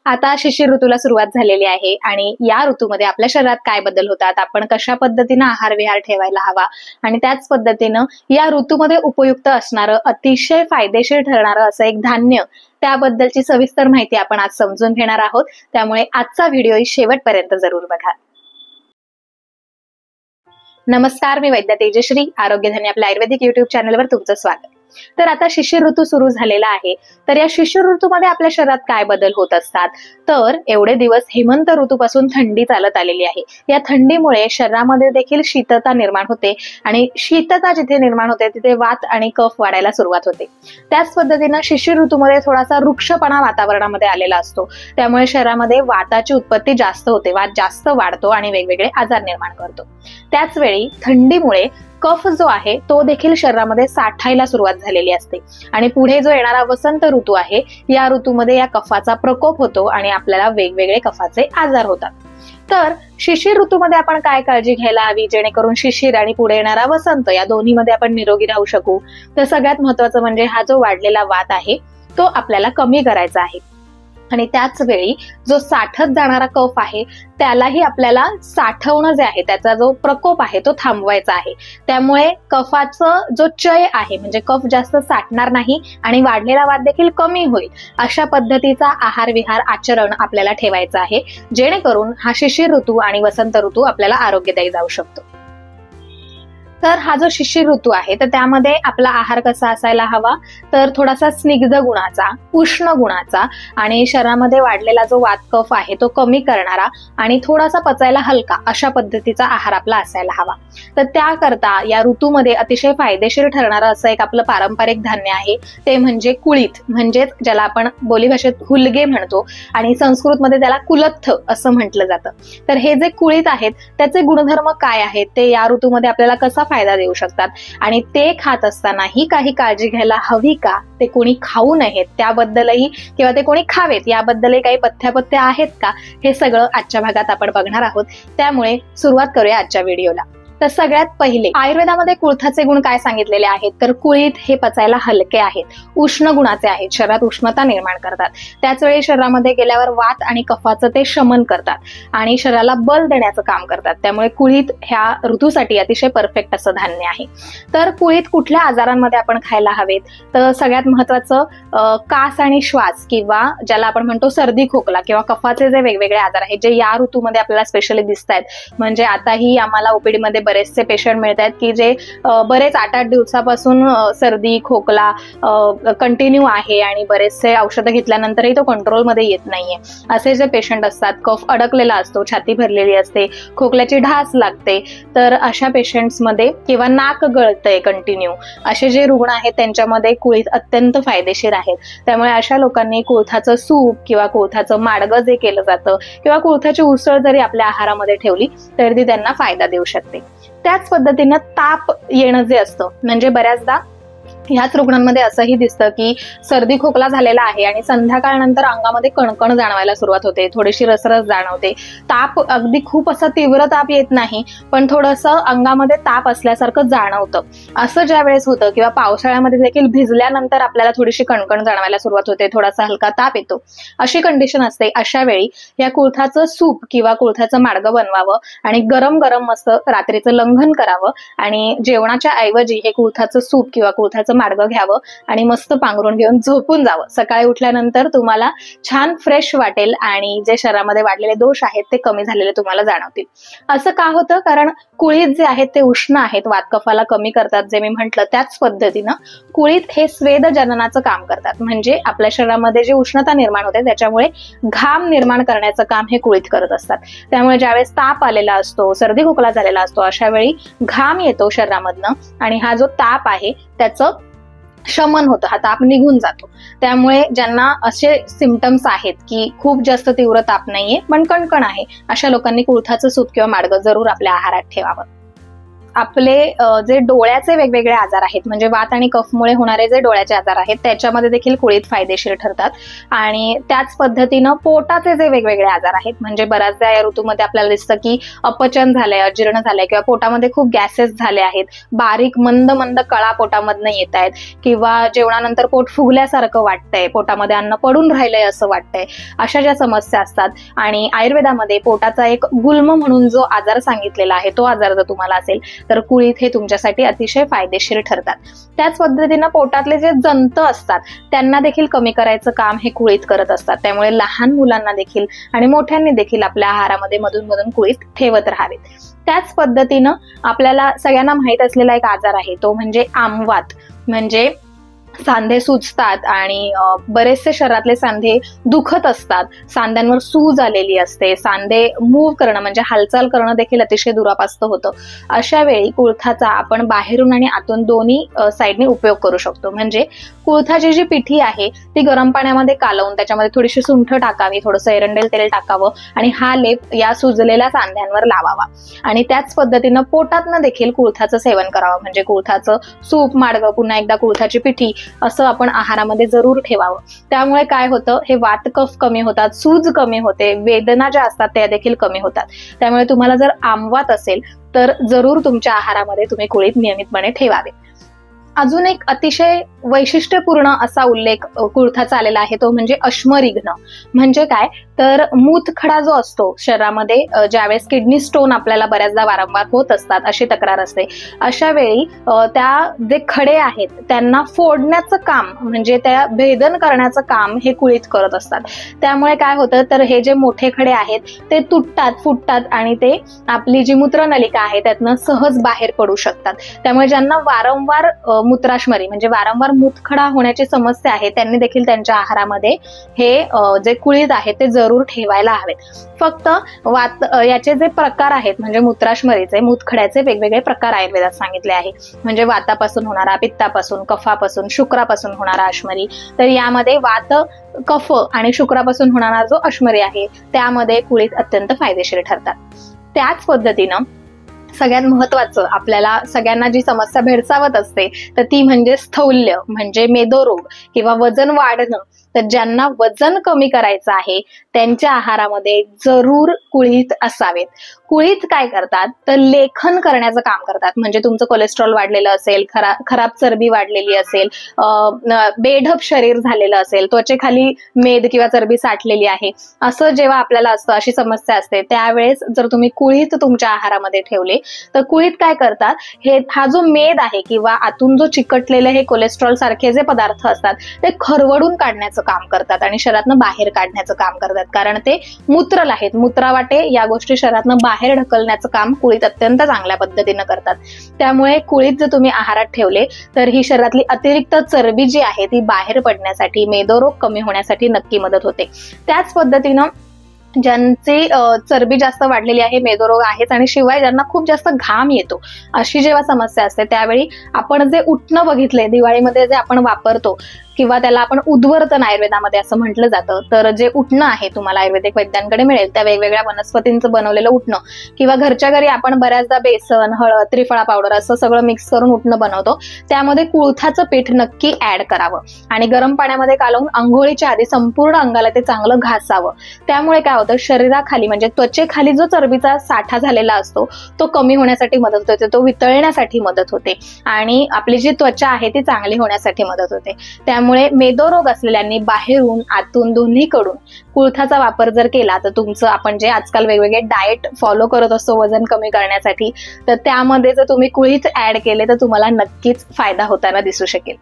आता शिशिर ऋतूला सुरुवात झालेली आहे आणि या ऋतूमध्ये आपल्या शरीरात काय बदल होतात, आपण कशा पद्धतीने आहार विहार ठेवायला हवा आणि त्याच पद्धतीनं या ऋतूमध्ये उपयुक्त असणारं अतिशय फायदेशीर ठरणारं असं एक धान्य, त्याबद्दलची सविस्तर माहिती आपण आज समजून घेणार आहोत। त्यामुळे आजचा व्हिडिओ शेवटपर्यंत जरूर बघा। नमस्कार, मी वैद्य तेजश्री, आरोग्यधान्य आपल्या आयुर्वेदिक युट्यूब चॅनलवर तुमचं स्वागत। तर आता शिशिर ऋतू सुरू झालेला आहे, तर या शिशिर ऋतूमध्ये आपल्या शरीरात काय बदल होत असतात, तर एवढे दिवस हेमंत ऋतूपासून थंडी चालत आलेली आहे। या थंडीमुळे शरीरामध्ये देखील शीतता निर्माण होते आणि शीतता जिथे निर्माण होते तिथे वात आणि कफ वाढायला सुरुवात होते। त्याच पद्धतीने शिशिर ऋतूमध्ये थोडासा वृक्षपणा वातावरणामध्ये आलेला असतो, त्यामुळे शरीरामध्ये वाताची उत्पत्ती जास्त होते, वात जास्त वाढतो आणि वेगवेगळे आजार निर्माण करतो। त्याच वेळी थंडीमुळे कफ जो आहे तो देखील शरीरामध्ये साठायला सुरुवात झालेली असते आणि पुढे जो येणारा वसंत ऋतू आहे, या ऋतूमध्ये या कफाचा प्रकोप होतो आणि आपल्याला वेगवेगळे कफाचे आजार होतात। तर शिशिर ऋतूमध्ये आपण काय काळजी घ्यायला हवी जेणेकरून शिशिर आणि पुढे येणारा वसंत या दोन्हीमध्ये आपण निरोगी राहू शकू, तर सगळ्यात महत्वाचं म्हणजे हा जो वाढलेला वात आहे तो आपल्याला कमी करायचा आहे आणि त्याच वेळी जो साठत जाणारा कफ आहे त्यालाही आपल्याला साठवणं जे आहे, त्याचा जो प्रकोप आहे तो थांबवायचा आहे। त्यामुळे कफाचं जो चय आहे, म्हणजे कफ जास्त साठणार नाही आणि वाढलेला वात देखील कमी होईल, अशा पद्धतीचा आहार विहार आचरण आपल्याला ठेवायचं आहे, जेणेकरून हा शिशिर ऋतू आणि वसंत ऋतू आपल्याला आरोग्यदायी जाऊ शकतो। तर हा जो शिशिर ऋतू आहे तर त्यामध्ये आपला आहार कसा असायला हवा, तर थोडासा स्निग्ध गुणाचा, उष्ण गुणाचा आणि शरीरामध्ये वाढलेला जो वात कफ आहे तो कमी करणारा आणि थोडासा पचायला हलका अशा पद्धतीचा आहार आपला असायला हवा। तर त्याकरता या ऋतूमध्ये अतिशय फायदेशीर ठरणारं असं एक आपलं पारंपरिक धान्य आहे, ते म्हणजे कुळीथ, म्हणजेच ज्याला आपण बोलीभाषेत हुलगे म्हणतो आणि संस्कृतमध्ये त्याला कुलथ असं म्हटलं जातं। तर हे जे कुळीथ आहेत त्याचे गुणधर्म काय आहेत, ते या ऋतूमध्ये आपल्याला कसा फायदा देऊ शकतात आणि ते खात असतानाही काही काळजी घ्यायला हवी का, ते कोणी खाऊ नयेत त्याबद्दलही किंवा ते कोणी खावेत याबद्दलही काही पथ्यापथ्य आहेत का, हे सगळं आजच्या भागात आपण बघणार आहोत। त्यामुळे सुरुवात करूया आजच्या व्हिडिओला। तर सगळ्यात पहिले आयुर्वेदामध्ये कुळथाचे गुण काय सांगितलेले आहेत, तर कुळीथ हे पचायला हलके आहेत, उष्ण गुणाचे आहेत, शरीरात उष्णता निर्माण करतात, त्याचवेळी शरीरामध्ये गेल्यावर वात आणि कफाचं ते शमन करतात आणि शरीराला बल देण्याचं काम करतात। त्यामुळे कुळीथ ह्या ऋतूसाठी अतिशय परफेक्ट असं धान्य आहे। तर कुळीथ कुठल्या आजारांमध्ये आपण खायला हवेत, तर सगळ्यात महत्वाचं कास आणि श्वास किंवा ज्याला आपण म्हणतो सर्दी खोकला किंवा कफाचे जे वेगवेगळे आजार आहेत जे या ऋतूमध्ये आपल्याला स्पेशली दिसत आहेत, म्हणजे आताही आम्हाला ओपीडी मध्ये बरेचसे पेशंट मिळत आहेत की जे बरेच 8-8 दिवसापासून सर्दी खोकला कंटिन्यू आहे आणि बरेचसे औषधं घेतल्यानंतरही तो कंट्रोलमध्ये येत नाहीये, असे जे पेशंट असतात, कफ अडकलेला असतो, छाती भरलेली असते, खोकल्याची ढास लागते, तर अशा पेशंट्समध्ये किंवा नाक गळतंय कंटिन्यू, असे जे रुग्ण आहेत त्यांच्यामध्ये कुळीथ अत्यंत फायदेशीर आहेत। त्यामुळे अशा लोकांनी कुळथाचं सूप किंवा कुळथाचं माडगं जे केलं जातं किंवा कुळथाची उसळ जरी आपल्या आहारामध्ये ठेवली तरी ती त्यांना फायदा देऊ शकते। त्याच पद्धतीनं ताप येणं जे असतं, म्हणजे बऱ्याचदा ह्याच रुग्णांमध्ये असंही दिसतं की सर्दी खोकला झालेला आहे आणि संध्याकाळनंतर अंगामध्ये कणकण जाणवायला सुरुवात होते, थोडीशी रसरस जाणवते, ताप अगदी खूप असा तीव्र ताप येत नाही पण थोडंसं अंगामध्ये ताप असल्यासारखं जाणवतं, असं ज्या वेळेस होतं किंवा पावसाळ्यामध्ये देखील भिजल्यानंतर आपल्याला थोडीशी कणकण जाणवायला सुरुवात होते, थोडासा हलका ताप येतो, अशी कंडिशन असते। अशा वेळी या कुळथाचं सूप किंवा कुळथाचं माडगं बनवावं आणि गरम गरम मस्त रात्रीचं लंघन करावं आणि जेवणाच्या ऐवजी हे कुळथाचं सूप किंवा कुळथाचं माडगं घ्यावं आणि मस्त पांघरून घेऊन झोपून जावं। सकाळी उठल्यानंतर तुम्हाला छान फ्रेश वाटेल आणि जे शरीरामध्ये वाढलेले दोष आहेत ते कमी झालेले तुम्हाला जाणवतील। असं का होतं, कारण कुळीथ जे आहेत ते उष्ण आहेत, वात कफाला कमी करतात, जे मी म्हटलं त्याच पद्धतीनं कुळीथ हे स्वेद जननाचं काम करतात, म्हणजे आपल्या शरीरामध्ये जी उष्णता निर्माण होते त्याच्यामुळे घाम निर्माण करण्याचं काम हे कुळीथ करत असतात। त्यामुळे ज्यावेळेस ताप आलेला असतो, सर्दी खोकला झालेला असतो, अशा वेळी घाम येतो शरीरामधनं आणि हा जो ताप आहे त्याचं शमन होतं, हा ताप निघून जातो। त्यामुळे ज्यांना असे सिम्पटम्स आहेत की खूप जास्त तीव्र ताप नाहीये पण कणकण आहे, अशा लोकांनी कुळथाचं सूप किंवा माडगं जरूर आपल्या आहारात ठेवावं। आपले जे डोळ्याचे वेगवेगळे आजार आहेत, म्हणजे वात आणि कफमुळे होणारे जे डोळ्याचे आजार आहेत त्याच्यामध्ये देखील कुळीथ फायदेशीर ठरतात. आणि त्याच पद्धतीनं पोटाचे जे वेगवेगळे आजार आहेत, म्हणजे बऱ्याचदा या ऋतूमध्ये आपल्याला दिसतं की अपचन झालंय, अजीर्ण झालंय किंवा पोटामध्ये खूप गॅसेस झाले आहेत, बारीक मंद मंद कळा पोटामधनं येत आहेत, किंवा जेवणानंतर पोट फुगल्यासारखं वाटतंय, पोटामध्ये अन्न पडून राहिलंय असं वाटतंय, अशा ज्या समस्या असतात. आणि आयुर्वेदामध्ये पोटाचा एक गुल्म म्हणून जो आजार सांगितलेला आहे, तो आजार जर तुम्हाला असेल तर कुळीथ हे तुमच्यासाठी अतिशय फायदेशीर ठरतात. त्याच पद्धतीनं पोटातले जे जंत असतात त्यांना देखील कमी करायचं काम हे कुळीथ करत असतात. त्यामुळे लहान मुलांना देखील आणि मोठ्यांनी देखील आपल्या आहारामध्ये मधून मधून कुळीथ ठेवत राहावेत. त्याच पद्धतीनं आपल्याला सगळ्यांना माहित असलेला एक आजार आहे, तो म्हणजे आमवात. म्हणजे सांधे सुजतात आणि बरेचसे शरीरातले सांधे दुखत असतात, सांध्यांवर सूज आलेली असते, सांधे मूव्ह करणं म्हणजे हालचाल करणं देखील अतिशय दुरापास्त होतं. अशा वेळी कुळथाचा आपण बाहेरून आणि आतून दोन्ही साईडने उपयोग करू शकतो. म्हणजे कुळथाची जी पिठी आहे ती गरम पाण्यामध्ये कालवून त्याच्यामध्ये थोडीशी सुंठ टाकावी, थोडंसं एरंडेल तेल टाकावं आणि हा लेप या सुजलेल्या सांध्यांवर लावावा. आणि त्याच पद्धतीनं पोटातनं देखील कुळथाचं सेवन करावं. म्हणजे कुळथाचं सूप, माडगं, पुन्हा एकदा कुळथाची पिठी असं आपण आहारामध्ये जरूर ठेवावं. त्यामुळे काय होतं, हे वात कफ कमी होतात, सूज कमी होते, वेदना ज्या असतात त्या देखील कमी होतात. त्यामुळे तुम्हाला जर आमवात असेल तर जरूर तुमच्या आहारामध्ये तुम्ही कुळीथ नियमितपणे ठेवावे. अजून एक अतिशय वैशिष्ट्यपूर्ण असा उल्लेख कुळथाचा आलेला आहे, तो म्हणजे अश्मरिघ्न. म्हणजे काय तर मूतखडा जो असतो शरीरामध्ये, ज्यावेळेस किडनी स्टोन आपल्याला बऱ्याचदा वारंवार होत असतात, अशी तक्रार असते, अशा वेळी त्या जे खडे आहेत त्यांना फोडण्याचं काम म्हणजे त्या भेदन करण्याचं काम हे कुळीथ करत असतात. त्यामुळे काय होतं तर हे जे मोठे खडे आहेत ते तुटतात, फुटतात आणि ते आपली जी मूत्रनलिका आहे त्यातनं सहज बाहेर पडू शकतात. त्यामुळे ज्यांना वारंवार मूत्राशमरी म्हणजे वारंवार मूतखडा होण्याची समस्या आहे त्यांनी देखील त्यांच्या आहारामध्ये हे जे कुळीथ आहे ते जरूर ठेवायला हवेत. फक्त याचे जे प्रकार आहेत म्हणजे मूत्राशमरीचे, मूतखड्याचे वेगवेगळे प्रकार आयुर्वेदात सांगितले आहे. म्हणजे वातापासून होणारा, पित्तापासून, कफापासून, शुक्रापासून होणारा अश्मरी. तर यामध्ये वात, कफ आणि शुक्रापासून होणारा जो अश्मरी आहे त्यामध्ये कुळीथ अत्यंत फायदेशीर ठरतात. त्याच पद्धतीनं सगळ्यात महत्वाचं आपल्याला सगळ्यांना जी समस्या भेडसावत असते तर ती म्हणजे स्थौल्य म्हणजे मेदोरोग किंवा वजन वाढणं. तर ज्यांना वजन कमी करायचं आहे त्यांच्या आहारामध्ये जरूर कुळीथ असावेत. कुळीथ काय करतात तर लेखन करण्याचं काम करतात. म्हणजे तुमचं कोलेस्ट्रॉल वाढलेलं असेल, खराब चरबी वाढलेली असेल, बेढप शरीर झालेलं असेल, त्वचेखाली मेद किंवा चरबी साठलेली आहे, असं जेव्हा आपल्याला असतं, अशी समस्या असते, त्यावेळेस जर तुम्ही कुळीथ तुमच्या आहारामध्ये ठेवले तर कुळीथ काय करतात, हा जो मेद आहे किंवा आतून जो चिकटलेले हे कोलेस्ट्रॉल सारखे जे पदार्थ असतात ते खरवडून काढण्याचं काम करतात आणि शरीरातनं बाहेर काढण्याचं काम करतात. कारण ते मूत्रल आहेत, मूत्रावाटे या गोष्टी शरीरातनं बाहेर ढकलण्याचं काम कुळीथ अत्यंत चांगल्या पद्धतीनं करतात. त्यामुळे कुळीथ जर तुम्ही आहारात ठेवले तर ही शरीरातली अतिरिक्त चरबी जी आहे ती बाहेर पडण्यासाठी, मेदोरोग कमी होण्यासाठी नक्की मदत होते. त्याच पद्धतीनं ज्यांची चरबी जास्त वाढलेली आहे, मेदोरोग आहेच आणि शिवाय ज्यांना खूप जास्त घाम येतो, अशी जेव्हा समस्या असते त्यावेळी आपण जे उटणं बघितलंय दिवाळीमध्ये जे आपण वापरतो किंवा त्याला आपण उद्वर्तन आयुर्वेदामध्ये असं म्हटलं जातं, तर जे उटणं आहे तुम्हाला आयुर्वेदिक वैद्यांकडे मिळेल त्या वेगवेगळ्या वनस्पतींचं बनवलेलं उटणं किंवा घरच्या घरी आपण बऱ्याचदा बेसन, हळद, त्रिफळा पावडर असं सगळं मिक्स करून उटणं बनवतो, त्यामध्ये कुळथाचं पीठ नक्की ऍड करावं आणि गरम पाण्यामध्ये कालवून अंघोळीच्या आधी संपूर्ण अंगाला ते चांगलं घासावं. त्यामुळे काय होतं, शरीराखाली म्हणजे त्वचेखाली जो चरबीचा साठा झालेला असतो तो कमी होण्यासाठी मदत होते, तो वितळण्यासाठी मदत होते आणि आपली जी त्वचा आहे ती चांगली होण्यासाठी मदत होते. त्यामुळे मेदोरोग असलेल्यांनी बाहेरून आतून दोन्हीकडून कुळथाचा वापर जर केला तर तुमचं, आपण जे आजकाल वेगवेगळे डाएट फॉलो करत असतो वजन कमी करण्यासाठी, तर त्यामध्ये जर तुम्ही कुळीथ ऍड केले तर तुम्हाला नक्कीच फायदा होताना दिसू शकेल.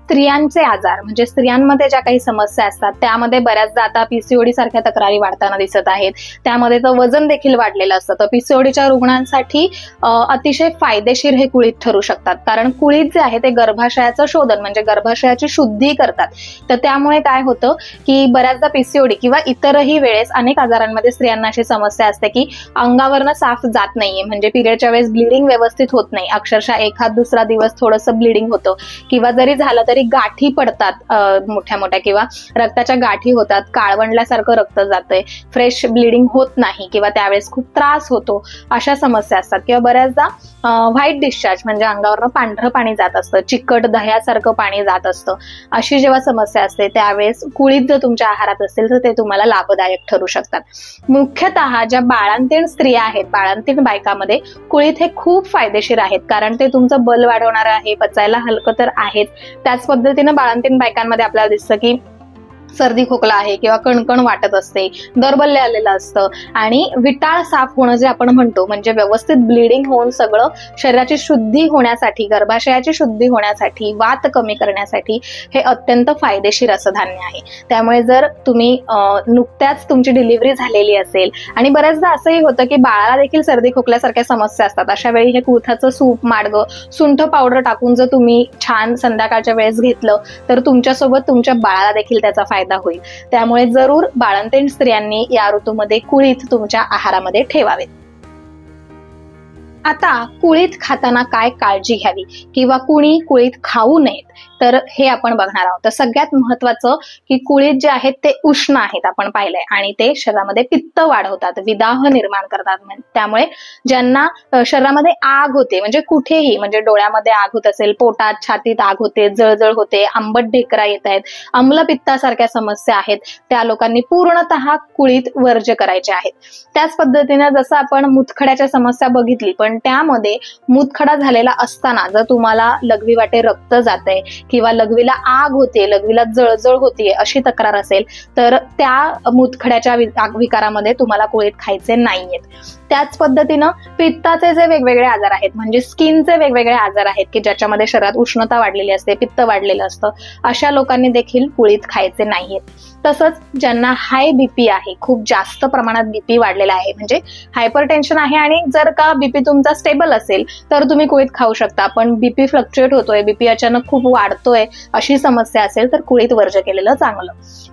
स्त्रियांचे आजार म्हणजे स्त्रियांमध्ये ज्या काही समस्या असतात त्यामध्ये बऱ्याचदा आता पीसीओडी सारख्या तक्रारी वाढताना दिसत आहेत. त्यामध्ये तर वजन देखील वाढलेलं असतं. तर पीसीओडीच्या रुग्णांसाठी अतिशय फायदेशीर हे कुळीथ ठरू शकतात. कारण कुळीथ जे आहे ते गर्भाशयाचं शोधन म्हणजे गर्भाशयाची शुद्धी करतात. तर त्यामुळे काय होतं की बऱ्याचदा पीसीओडी किंवा इतरही वेळेस अनेक आजारांमध्ये स्त्रियांना अशी समस्या असते की अंगावरनं साफ जात नाहीये, म्हणजे पिरियडच्या वेळेस ब्लिडिंग व्यवस्थित होत नाही, अक्षरशः एखाद दुसरा दिवस थोडंसं ब्लिडिंग होतं किंवा जरी झालं कधीतरी गाठी पडतात मोठ्या मोठ्या, किंवा रक्ताच्या गाठी होतात, काळवंडल्यासारखं रक्त जातंय, फ्रेश ब्लिडिंग होत नाही किंवा त्यावेळेस खूप त्रास होतो, अशा समस्या असतात. किंवा बऱ्याचदा व्हाईट डिस्चार्ज म्हणजे अंगावरनं पांढरं पाणी जात असतं, चिकट दह्यासारखं पाणी जात असतं, अशी जेव्हा समस्या असते त्यावेळेस कुळीथ जर तुमच्या आहारात असेल तर ते तुम्हाला लाभदायक ठरू शकतात. मुख्यतः ज्या बाळंतीण स्त्रिया आहेत, बाळंतीण बायकामध्ये कुळीथ हे खूप फायदेशीर आहेत, कारण ते तुमचं बल वाढवणार आहे, पचायला हलकं तर आहेच. त्याच पद्धतीनं बाळंतीण बायकांमध्ये आपल्याला दिसतं की सर्दी खोकला आहे किंवा कणकण वाटत असते, दौर्बल्य आलेलं असतं, आणि विटाळ साफ होणं जे आपण म्हणतो, म्हणजे व्यवस्थित ब्लिडिंग होऊन सगळं शरीराची शुद्धी होण्यासाठी, गर्भाशयाची शुद्धी होण्यासाठी, वात कमी करण्यासाठी हे अत्यंत फायदेशीर असं धान्य आहे. त्यामुळे जर तुम्ही नुकत्याच तुमची डिलिव्हरी झालेली असेल, आणि बऱ्याचदा असंही होतं की बाळाला देखील सर्दी खोकल्यासारख्या समस्या असतात, अशा वेळी हे कुळथाचं सूप, माडगं, सुंठ पावडर टाकून जर तुम्ही छान संध्याकाळच्या वेळेस घेतलं तर तुमच्यासोबत तुमच्या बाळाला देखील त्याचा फायदा होईल. त्यामुळे जरूर बाळंतीण स्त्रियांनी या ऋतूमध्ये कुळीथ तुमच्या आहारामध्ये ठेवावे. आता कुळीथ खाताना काय काळजी घ्यावी किंवा कुणी कुळीथ खाऊ नयेत, तर हे आपण बघणार आहोत. तर सगळ्यात महत्वाचं की कुळीथ जे आहेत ते उष्ण आहेत, आपण पाहिलंय, आणि ते शरीरामध्ये पित्त वाढवतात, विदाह निर्माण करतात. त्यामुळे ज्यांना शरीरामध्ये आग होते, म्हणजे कुठेही, म्हणजे डोळ्यामध्ये आग होत असेल, पोटात छातीत आग होते, जळजळ होते, आंबट ढेकरा येत आहेत, आम्लपित्तासारख्या समस्या आहेत, त्या लोकांनी पूर्णतः कुळीथ वर्ज्य करायचे आहेत. त्याच पद्धतीने जसं आपण मुतखड्याच्या समस्या बघितली, पण त्यामध्ये मुतखडा झालेला असताना जर तुम्हाला लघवी वाटे रक्त जातंय किंवा लघवीला आग होते, लघवीला जळजळ होतीये अशी तक्रार असेल तर त्या मुतखड्याच्या विकारामध्ये तुम्हाला कुळीथ खायचे नाहीयेत. त्याच पद्धतीनं पित्ताचे जे वेगवेगळे आजार आहेत, म्हणजे स्किनचे वेगवेगळे आजार आहेत की ज्याच्यामध्ये शरीरात उष्णता वाढलेली असते, पित्त वाढलेलं असतं, अशा लोकांनी देखील कुळीथ खायचे नाहीयेत. तसंच ज्यांना हाय बीपी आहे, खूप जास्त प्रमाणात बीपी वाढलेला आहे, म्हणजे हायपरटेन्शन आहे, आणि जर का बीपी तुमचा स्टेबल असेल तर तुम्ही कुळीथ खाऊ शकता, पण बीपी फ्लक्च्युएट होतोय, बीपी अचानक खूप वाढतोय, अशी समस्या असेल तर कुळीथ वर्ज्य केलेलं चांगलं.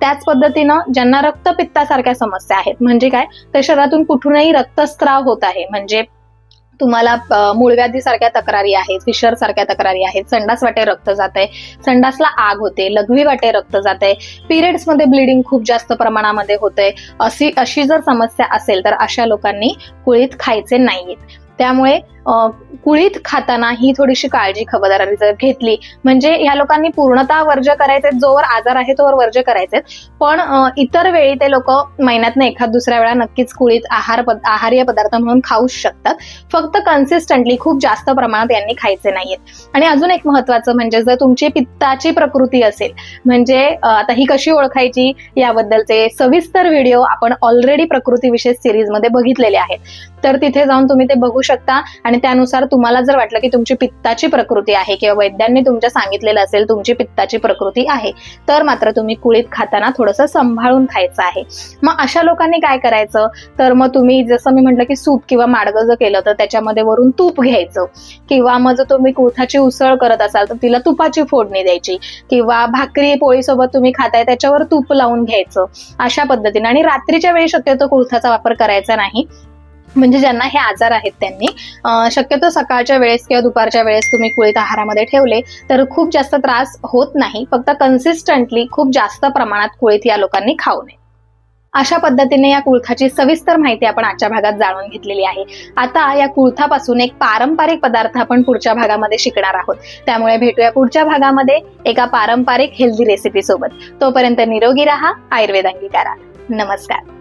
त्याच पद्धतीनं ज्यांना रक्तपित्तासारख्या समस्या आहेत, म्हणजे काय, तर शरीरातून कुठूनही रक्तस्राव होत आहे, म्हणजे तुम्हाला मूळव्याधी सारख्या तक्रारी आहेत, फिशर सारख्या तक्रारी आहेत, संडास वाटे रक्त जात आहे, संडासला आग होते, लघवी वाटे रक्त जात आहे, पिरियड्स मध्ये ब्लिडिंग खूप जास्त प्रमाणामध्ये होतंय, अशी जर समस्या असेल तर अशा लोकांनी कुळीथ खायचे नाहीयेत. त्यामुळे कुळीथ खाताना ही थोडीशी काळजी खबरदारी जर घेतली, म्हणजे ह्या लोकांनी पूर्णतः वर्ज्य करायचे, जोवर आजार आहे तोवर वर्ज्य करायचे, पण इतर वेळी ते लोक महिन्यातनं एखाद दुसऱ्या वेळा नक्कीच कुळीथ आहार्य पदार्थ म्हणून खाऊ शकतात. फक्त कन्सिस्टंटली खूप जास्त प्रमाणात यांनी खायचे नाहीयेत. आणि अजून एक महत्वाचं म्हणजे जर तुमची पित्ताची प्रकृती असेल, म्हणजे आता ही कशी ओळखायची याबद्दलचे सविस्तर व्हिडिओ आपण ऑलरेडी प्रकृती विशेष सिरीज मध्ये बघितलेले आहेत, तर तिथे जाऊन तुम्ही ते बघू शकता. आणि त्यानुसार तुम्हाला जर वाटलं की तुमची पित्ताची प्रकृती आहे किंवा वैद्यांनी तुमच्या सांगितलेलं असेल तुमची पित्ताची प्रकृती आहे, तर मात्र तुम्ही कुळीथ खाताना थोडंसं सांभाळून खायचं आहे. मग अशा लोकांनी काय करायचं, तर मग तुम्ही जसं मी म्हटलं की सूप किंवा माडगं जर केलं तर त्याच्यामध्ये वरून तूप घ्यायचं, किंवा मग जर तुम्ही कुळथाची उसळ करत असाल तर तिला तुपाची फोडणी द्यायची, किंवा भाकरी पोळी सोबत तुम्ही खाताय त्याच्यावर तूप लावून घ्यायचं, अशा पद्धतीने. आणि रात्रीच्या वेळी शक्यतो कुळथाचा वापर करायचा नाही, म्हणजे ज्यांना हे आजार आहेत त्यांनी शक्यतो सकाळच्या वेळेस किंवा दुपारच्या वेळेस तुम्ही कुळीथ आहारामध्ये ठेवले तर खूप जास्त त्रास होत नाही. फक्त कन्सिस्टंटली खूप जास्त प्रमाणात कुळीथ या लोकांनी खाऊ नये. अशा पद्धतीने या कुळथाची सविस्तर माहिती आपण आजच्या भागात जाणून घेतलेली आहे. आता या कुळथापासून एक पारंपरिक पदार्थ आपण पुढच्या भागामध्ये शिकणार आहोत. त्यामुळे भेटूया पुढच्या भागामध्ये एका पारंपरिक हेल्दी रेसिपी सोबत. तोपर्यंत निरोगी राहा, आयुर्वेद अंगीकारा. नमस्कार.